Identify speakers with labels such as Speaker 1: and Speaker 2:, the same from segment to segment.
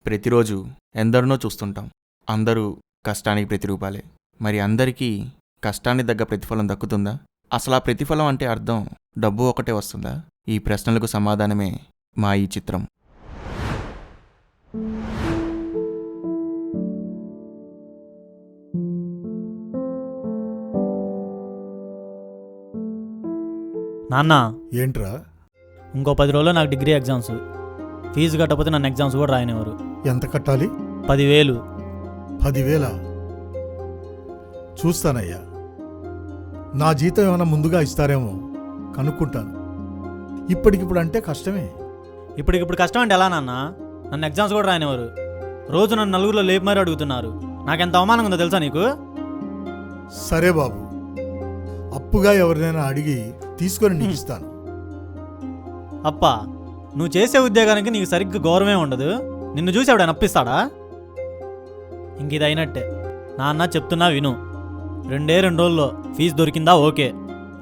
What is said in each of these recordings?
Speaker 1: ప్రతిరోజు ఎందరినో చూస్తుంటాం. అందరూ కష్టానికి ప్రతిరూపాలే. మరి అందరికీ కష్టానికి తగ్గ ప్రతిఫలం దక్కుతుందా? అసలు ఆ ప్రతిఫలం అంటే అర్థం డబ్బు ఒకటే వస్తుందా? ఈ ప్రశ్నలకు సమాధానమే మా ఈ చిత్రం.
Speaker 2: నాన్న,
Speaker 3: ఏంట్రా?
Speaker 2: ఇంకో 10 రోజుల్లో నాకు డిగ్రీ ఎగ్జామ్స్. ఫీజు కట్టకపోతే నన్ను ఎగ్జామ్స్ కూడా రాయనివ్వరు.
Speaker 3: ఎంత కట్టాలి?
Speaker 2: 10,000.
Speaker 3: 10,000? చూస్తానయ్యా. నా జీతం ఏమైనా ముందుగా ఇస్తారేమో కనుక్కుంటాను. ఇప్పటికిప్పుడు అంటే కష్టమే.
Speaker 2: ఇప్పటికిప్పుడు కష్టం అంటే ఎలా నాన్న? నన్ను ఎగ్జామ్స్ కూడా రాయనివ్వరు. రోజు నన్ను నలుగురిలో లేపు మరీ అడుగుతున్నారు. నాకెంత అవమానంగా ఉందో తెలుసా నీకు?
Speaker 3: సరే బాబు, అప్పుగా ఎవరినైనా అడిగి తీసుకొని నీకు ఇస్తాను.
Speaker 2: అప్పా, నువ్వు చేసే ఉద్యోగానికి నీకు సరిగ్గా గౌరవమే ఉండదు. నిన్ను చూసి ఎవడైనా అప్పిస్తాడా? ఇంక ఇది అయినట్టే. నాన్న చెప్తున్నా విను. 2 రోజుల్లో ఫీజు దొరికిందా ఓకే,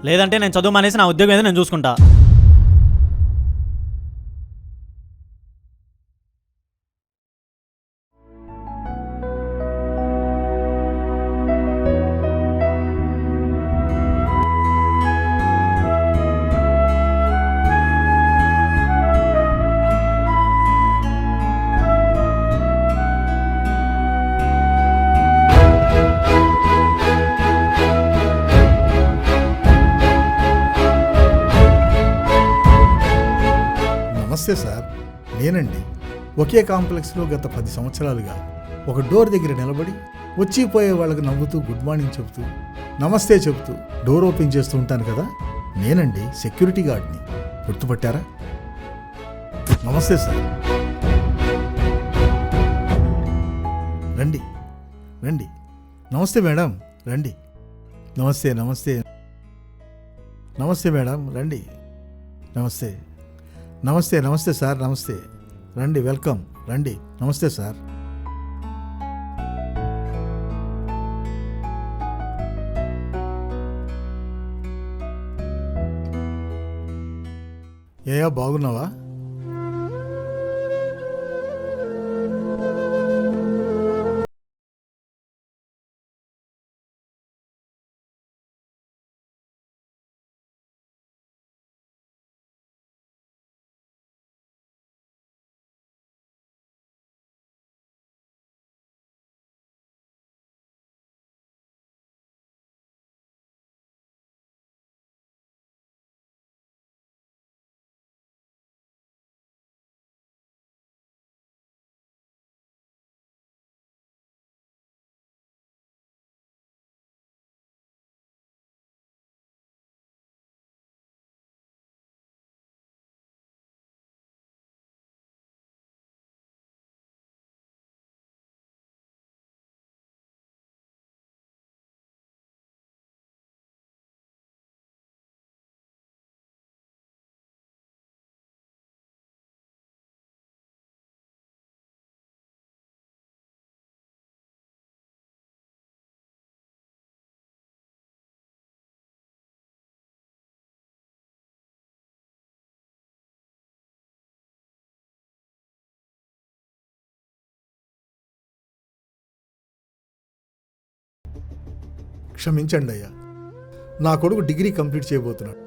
Speaker 2: లేదంటే నేను చదువు మానేసి నా ఉద్యోగం ఏదో నేను చూసుకుంటా.
Speaker 3: నమస్తే సార్, నేనండి. ఒకే కాంప్లెక్స్లో గత 10 సంవత్సరాలుగా ఒక డోర్ దగ్గర నిలబడి వచ్చిపోయే వాళ్ళకి నవ్వుతూ గుడ్ మార్నింగ్ చెబుతూ నమస్తే చెబుతూ డోర్ ఓపెన్ చేస్తూ ఉంటాను కదా, నేనండి సెక్యూరిటీ గార్డ్ని. గుర్తుపట్టారా? నమస్తే సార్. రండి రండి. నమస్తే మేడం, రండి. నమస్తే నమస్తే నమస్తే మేడం, రండి. నమస్తే నమస్తే నమస్తే సార్, నమస్తే. రండి, వెల్కమ్, రండి. నమస్తే సార్. ఏయా, బాగున్నావా? క్షమించండి అయ్యా, నా కొడుకు డిగ్రీ కంప్లీట్ చేయబోతున్నాడు.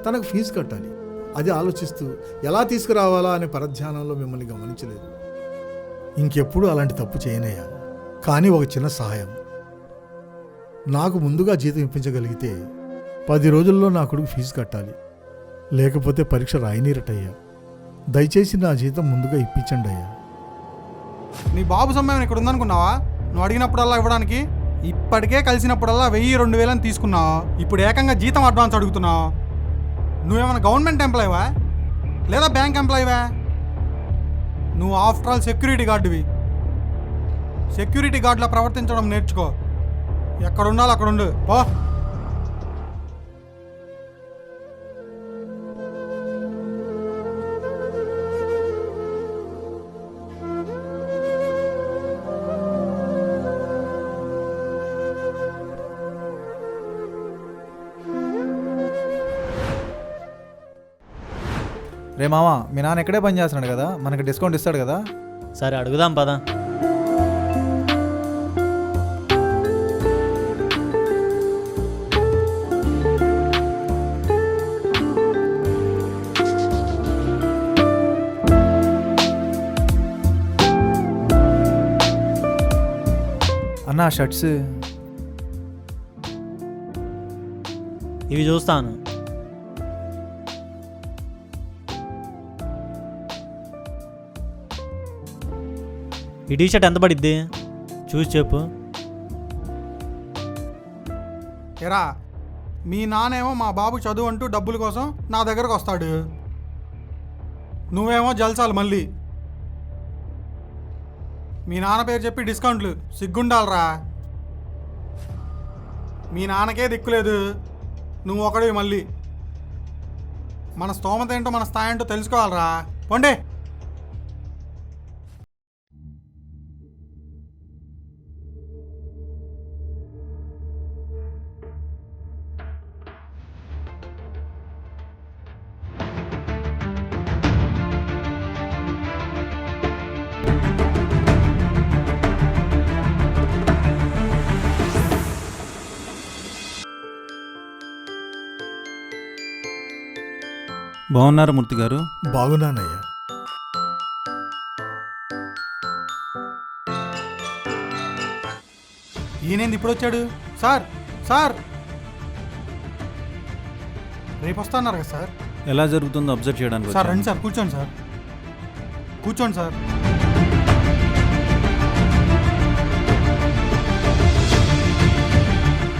Speaker 3: తనకు ఫీజు కట్టాలి. అది ఆలోచిస్తూ ఎలా తీసుకురావాలా అనే పరధ్యానంలో మిమ్మల్ని గమనించలేదు. ఇంకెప్పుడు అలాంటి తప్పు చేయనయ్యా. కానీ ఒక చిన్న సహాయం, నాకు ముందుగా జీతం ఇప్పించగలిగితే 10 రోజుల్లో నా కొడుకు ఫీజు కట్టాలి. లేకపోతే పరీక్ష రాయనీరటయ్యా. దయచేసి నా జీతం ముందుగా ఇప్పించండి అయ్యా.
Speaker 4: నీ బాబు సమయం ఇక్కడ ఉందనుకున్నావా? నువ్వు అడిగినప్పుడల్లా ఇవ్వడానికి. ఇప్పటికే కలిసినప్పుడల్లా 1000-2000 అని తీసుకున్నావు. ఇప్పుడు ఏకంగా జీతం అడ్వాన్స్ అడుగుతున్నావు. నువ్వేమైనా గవర్నమెంట్ ఎంప్లాయీవా లేదా బ్యాంక్ ఎంప్లాయీవా? నువ్వు ఆఫ్టర్ ఆల్ సెక్యూరిటీ గార్డువి. సెక్యూరిటీ గార్డులా ప్రవర్తించడం నేర్చుకో. ఎక్కడ ఉండాలి అక్కడ ఉండు, పో.
Speaker 5: రే మామ, మీ నాన్న ఎక్కడే పని చేస్తున్నాడు కదా, మనకి డిస్కౌంట్ ఇస్తాడు కదా.
Speaker 2: సరే అడుగుదాం పదా.
Speaker 5: అన్న షర్ట్స్
Speaker 2: ఇవి చూస్తాను. ఈ టీషర్ట్ ఎంత పడిద్ది చూసి చెప్పు.
Speaker 4: ఎరా, మీ నానేమో మా బాబు చదువు అంటూ డబ్బుల కోసం నా దగ్గరకు వస్తాడు, నువ్వేమో జల్సాలు మళ్ళీ. మీ నాన్న పేరు చెప్పి డిస్కౌంట్లు, సిగ్గుండాలరా. మీ నాన్నకే దిక్కులేదు, నువ్వు ఒకడివి మళ్ళీ. మన స్తోమత ఏంటో మన స్థాయి ఏంటో తెలుసుకోవాలరా. పోండే.
Speaker 5: బాగున్నారు మూర్తి గారు?
Speaker 3: బాగున్నానయ్యా.
Speaker 4: ఈయనేంది ఇప్పుడు వచ్చాడు? సార్ సార్ రేపు వస్తున్నారు కదా సార్?
Speaker 5: ఎలా జరుగుతుందో అబ్జర్వ్ చేయడానికి
Speaker 4: సార్
Speaker 5: వచ్చాను.
Speaker 4: రండి సార్, కూర్చోండి సార్, కూర్చోండి సార్.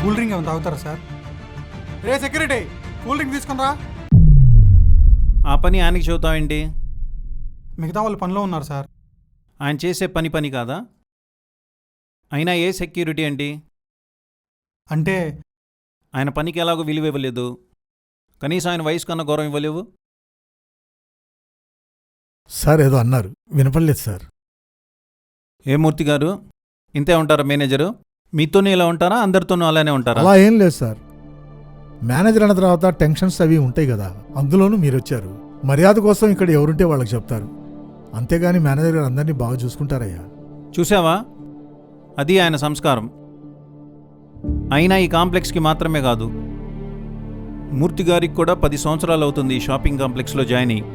Speaker 4: కూల్ డ్రింక్ ఏమైనా తాగుతారా సార్? రే సెక్యూరిటీ, కూల్ డ్రింక్ తీసుకుని రా.
Speaker 5: ఆ పని ఆయనకి చెబుతావేంటి?
Speaker 4: మిగతా వాళ్ళు పనిలో ఉన్నారు సార్.
Speaker 5: ఆయన చేసే పని కాదా? అయినా ఏ సెక్యూరిటీ ఏంటి?
Speaker 4: అంటే
Speaker 5: ఆయన పనికి ఎలాగో విలువ ఇవ్వలేదు, కనీసం ఆయన వయసు కన్నా గౌరవం ఇవ్వలేవు.
Speaker 3: సార్ ఏదో అన్నారు, వినపడలేదు సార్.
Speaker 5: ఏ మూర్తి గారు, ఇంతే ఉంటారా మేనేజరు? మీతోనే ఇలా ఉంటారా, అందరితోనూ అలానే ఉంటారా?
Speaker 3: అలా ఏం లేదు సార్. మేనేజర్ అన్న తర్వాత టెన్షన్స్ అవి ఉంటాయి కదా, అందులోనూ మీరు వచ్చారు. మర్యాద కోసం ఇక్కడ ఎవరుంటే వాళ్ళకి చెప్తారు, అంతేగాని మేనేజర్ గారు అందరినీ బాగా చూసుకుంటారయ్యా.
Speaker 5: చూసావా, అది ఆయన సంస్కారం. అయినా ఈ కాంప్లెక్స్కి మాత్రమే కాదు, మూర్తి గారికి కూడా 10 సంవత్సరాలు అవుతుంది ఈ షాపింగ్ కాంప్లెక్స్లో జాయిన్ అయ్యి.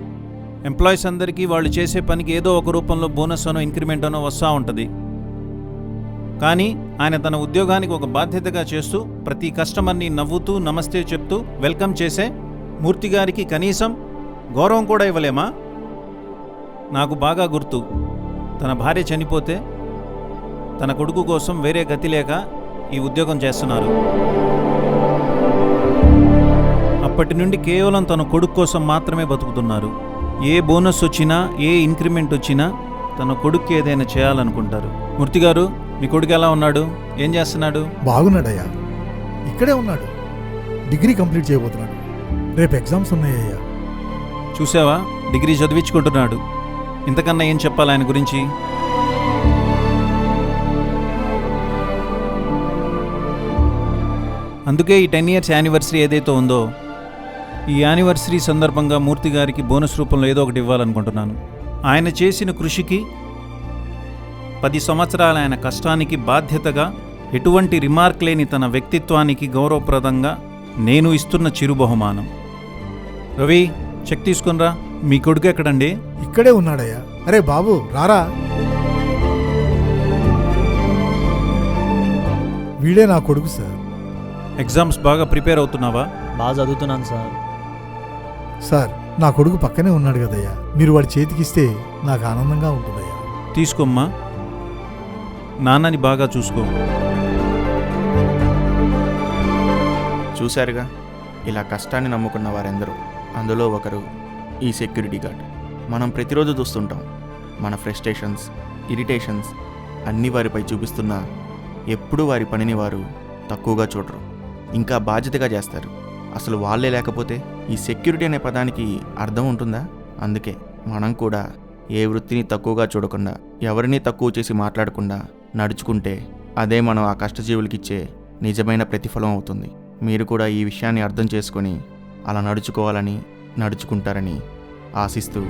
Speaker 5: ఎంప్లాయీస్ అందరికీ వాళ్ళు చేసే పనికి ఏదో ఒక రూపంలో బోనస్ అనో ఇంక్రిమెంట్ అనో వస్తూ ఉంటుంది. కానీ ఆయన తన ఉద్యోగానికి ఒక బాధ్యతగా చేస్తూ ప్రతి కస్టమర్ని నవ్వుతూ నమస్తే చెప్తూ వెల్కమ్ చేసే మూర్తి గారికి కనీసం గౌరవం కూడా ఇవ్వలేమా? నాకు బాగా గుర్తు, తన భార్య చనిపోతే తన కొడుకు కోసం వేరే గతి లేక ఈ ఉద్యోగం చేస్తున్నారు. అప్పటి నుండి కేవలం తన కొడుకు కోసం మాత్రమే బతుకుతున్నారు. ఏ బోనస్ వచ్చినా, ఏ ఇంక్రిమెంట్ వచ్చినా తన కొడుకు ఏదైనా చేయాలనుకుంటారు. మూర్తి గారు, మీ కొడుకు ఎలా ఉన్నాడు? ఏం చేస్తున్నాడు?
Speaker 3: బాగున్నాడయ్యా, ఇక్కడే ఉన్నాడు, డిగ్రీ కంప్లీట్ చేయబోతున్నాడు. రేపు ఎగ్జామ్స్ ఉన్నాయ్యా.
Speaker 5: చూసావా, డిగ్రీ చదివించుకుంటున్నాడు. ఇంతకన్నా ఏం చెప్పాలి ఆయన గురించి? అందుకే ఈ 10 years యానివర్సరీ ఏదైతే ఉందో, ఈ యానివర్సరీ సందర్భంగా మూర్తి గారికి బోనస్ రూపంలో ఏదో ఒకటి ఇవ్వాలనుకుంటున్నాను. ఆయన చేసిన కృషికి, 10 సంవత్సరాల ఆయన కష్టానికి బాధ్యతగా, ఎటువంటి రిమార్క్ లేని తన వ్యక్తిత్వానికి గౌరవప్రదంగా నేను ఇస్తున్న చిరు బహుమానం. రవి, చెక్ తీసుకునిరా. మీ కొడుకు ఎక్కడండి?
Speaker 3: ఇక్కడే ఉన్నాడయ్యా. అరే బాబు రారా, వీడే నా కొడుకు సార్.
Speaker 5: ఎగ్జామ్స్ బాగా ప్రిపేర్ అవుతున్నావా?
Speaker 2: బాగా చదువుతున్నాను సార్.
Speaker 3: సార్ నా కొడుకు పక్కనే ఉన్నాడు కదయ్యా, మీరు వాడి చేతికిస్తే నాకు ఆనందంగా ఉంటుందయ్యా.
Speaker 5: తీసుకోమ్మా, నాన్నని బాగా చూసుకో.
Speaker 1: చూశారుగా, ఇలా కష్టాన్ని నమ్ముకున్న వారెందరూ. అందులో ఒకరు ఈ సెక్యూరిటీ గార్డ్. మనం ప్రతిరోజు చూస్తుంటాం, మన ఫ్రస్ట్రేషన్స్, ఇరిటేషన్స్ అన్నీ వారిపై చూపిస్తున్నా ఎప్పుడూ వారి పనిని వారు తక్కువగా చూడరు, ఇంకా బాధ్యతగా చేస్తారు. అసలు వాళ్ళే లేకపోతే ఈ సెక్యూరిటీ అనే పదానికి అర్థం ఉంటుందా? అందుకే మనం కూడా ఏ వృత్తిని తక్కువగా చూడకుండా, ఎవరిని తక్కువ చేసి మాట్లాడకుండా నడుచుకుంటే అదే మనం ఆ కష్టజీవులకిచ్చే నిజమైన ప్రతిఫలం అవుతుంది. మీరు కూడా ఈ విషయాన్ని అర్థం చేసుకొని అలా నడుచుకోవాలని, నడుచుకుంటారని ఆశిస్తూ